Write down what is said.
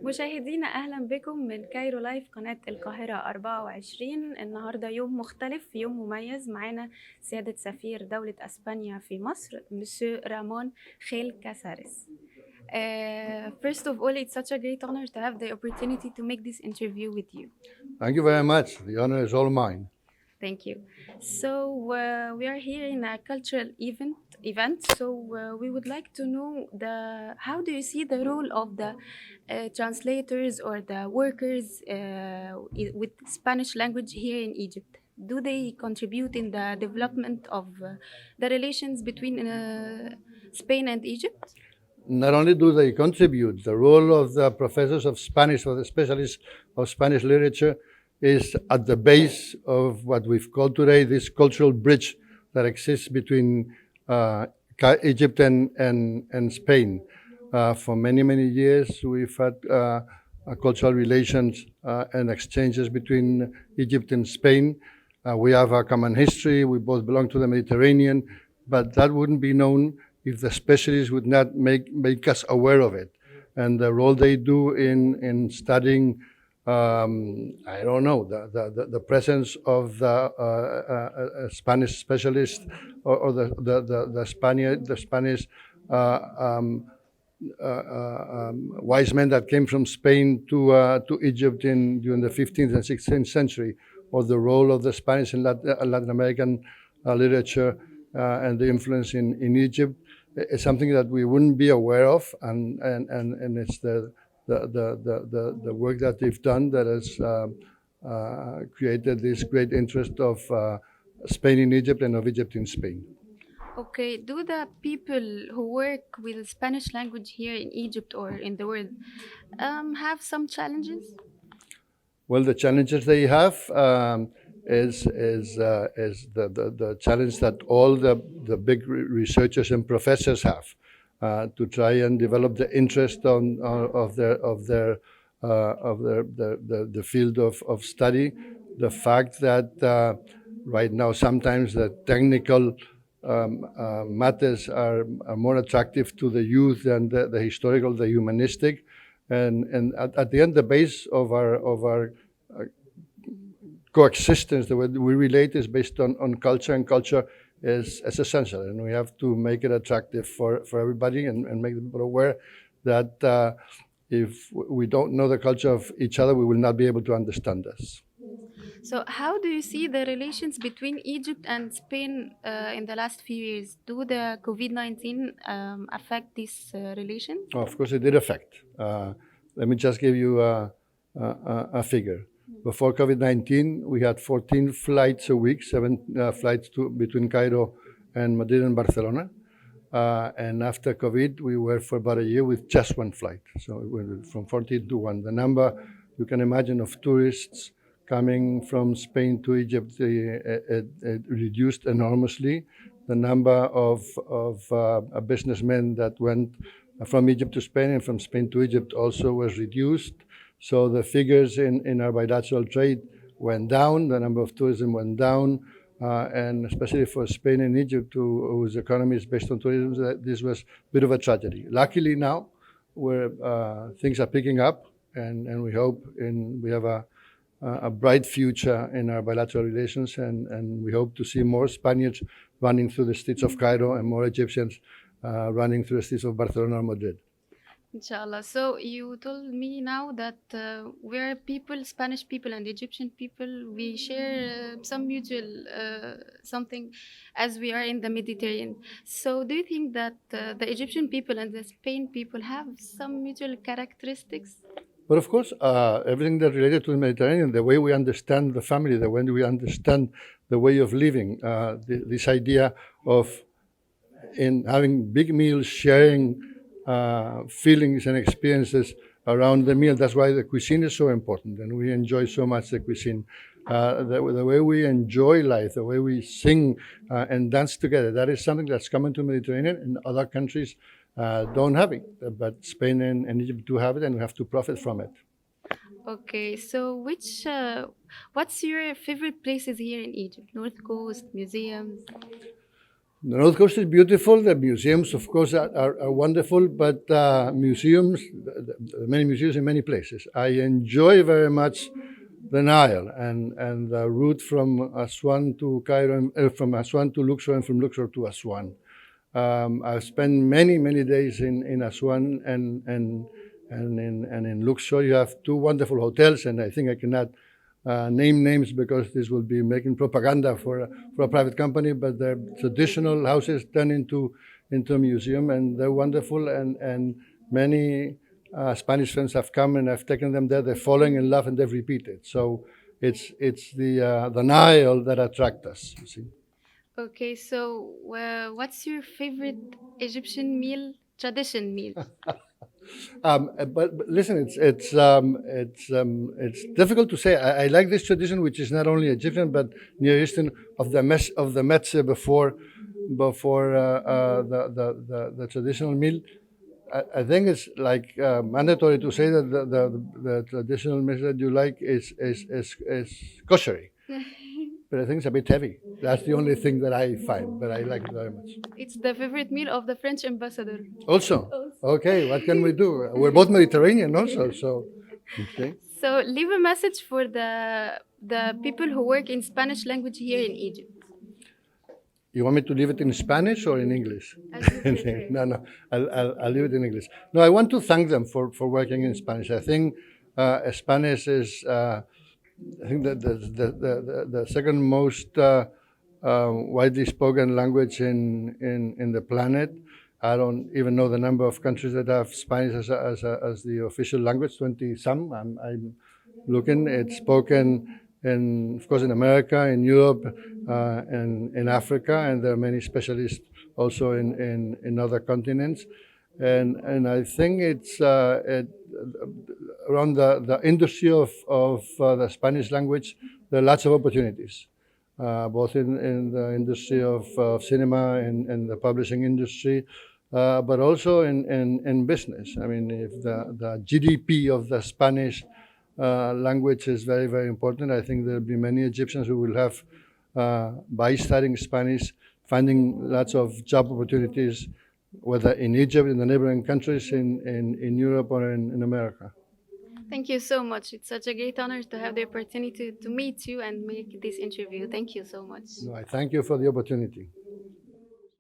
مشاهدينا أهلا بكم من كايرو لايف قناة القاهرة 24. النهاردة يوم مختلف، يوم مميز. معانا سيادة سفير دولة أسبانيا في مصر مسيو رامون خيل كاساريس. First of all, it's such a great honor to have the opportunity to make this interview with you. Thank you very much. The honor is all mine. Thank you. So we are here in a cultural event. So we would like to know how do you see the role of the translators or the workers with Spanish language here in Egypt? Do they contribute in the development of the relations between Spain and Egypt? Not only do they contribute, the role of the professors of Spanish or the specialists of Spanish literature is at the base of what we've called today this cultural bridge that exists between Egypt and Spain. For many, many years, we've had cultural relations and exchanges between Egypt and Spain. We have a common history. We both belong to the Mediterranean, but that wouldn't be known if the specialists would not make us aware of it. And the role they do in studying, I don't know, the presence of the Spanish specialist or the Spanish wise men that came from Spain to Egypt during the 15th and 16th century, or the role of the Spanish in Latin American literature and the influence in Egypt. It's something that we wouldn't be aware of, and it's the work that they've done that has created this great interest of Spain in Egypt and of Egypt in Spain. Okay, do the people who work with Spanish language here in Egypt or in the world have some challenges? Well, the challenges they have is the challenge that all the big researchers and professors have to try and develop the interest of the field of study. The fact that right now sometimes the technical matters are more attractive to the youth than the historical, the humanistic. And at the end, the base of our coexistence, the way we relate, is based on culture, and culture is essential. And we have to make it attractive for everybody and make people aware that if we don't know the culture of each other, we will not be able to understand us. So how do you see the relations between Egypt and Spain in the last few years? Do the COVID-19 affect this relation? Oh, of course, it did affect. Let me just give you a figure. Before COVID-19, we had 14 flights a week, 7 flights between Cairo and Madrid and Barcelona. And after COVID, we were for about a year with just one flight. So it went from 14 to 1. The number, you can imagine, of tourists coming from Spain to Egypt, it reduced enormously. The number of businessmen that went from Egypt to Spain and from Spain to Egypt also was reduced. So the figures in our bilateral trade went down, the number of tourism went down, and especially for Spain and Egypt, whose economy is based on tourism, this was a bit of a tragedy. Luckily now, things are picking up, and we hope we have a bright future in our bilateral relations, and we hope to see more Spaniards running through the streets of Cairo and more Egyptians running through the streets of Barcelona or Madrid. Inshallah. So you told me now that we're people, Spanish people and Egyptian people, we share some mutual something as we are in the Mediterranean. So do you think that the Egyptian people and the Spain people have some mutual characteristics? But of course, everything that related to the Mediterranean, the way we understand the family, the way we understand the way of living, this idea of in having big meals, sharing feelings and experiences around the meal. That's why the cuisine is so important, and we enjoy so much the cuisine. The way we enjoy life, the way we sing and dance together, that is something that's common to the Mediterranean, and other countries don't have it. But Spain and Egypt do have it, and we have to profit from it. Okay, so what's your favorite places here in Egypt? North Coast, museums? The North Coast is beautiful. The museums, of course, are wonderful, but museums, many museums in many places. I enjoy very much the Nile and the route from Aswan to Cairo, from Aswan to Luxor, and from Luxor to Aswan. I've spent many days in Aswan and in Luxor. You have two wonderful hotels, and I think I cannot name names because this will be making propaganda for a private company. But they're traditional houses turned into a museum, and they're wonderful. And many Spanish friends have come, and I've taken them there. They're falling in love, and they've repeated. So it's the Nile that attracts us. You see. Okay, so what's your favorite Egyptian meal, tradition meal? But listen, it's difficult to say. I like this tradition, which is not only Egyptian but Near Eastern, of the metzeh before the traditional meal. I think it's like mandatory to say that the traditional meal that you like is kosher. But I think it's a bit heavy. That's the only thing that I find, but I like it very much. It's the favorite meal of the French ambassador. Also, okay, what can we do? We're both Mediterranean also, so okay. So leave a message for the people who work in Spanish language here in Egypt. You want me to leave it in Spanish or in English? As you prefer. No, I'll leave it in English. No, I want to thank them for working in Spanish. I think Spanish is, I think that the second most widely spoken language in the planet. I don't even know the number of countries that have Spanish as the official language. 20-some. I'm looking. It's spoken of course, in America, in Europe, and in Africa, and there are many specialists also in other continents. And I think it's around the industry of the Spanish language, there are lots of opportunities, both in the industry of cinema and the publishing industry, but also in business. I mean, if the GDP of the Spanish language is very important. I think there'll be many Egyptians who will have, by studying Spanish, finding lots of job opportunities, whether in Egypt, in the neighboring countries, in Europe, or in America. Thank you so much. It's such a great honor to have the opportunity to meet you and make this interview. Thank you so much. No, I thank you for the opportunity.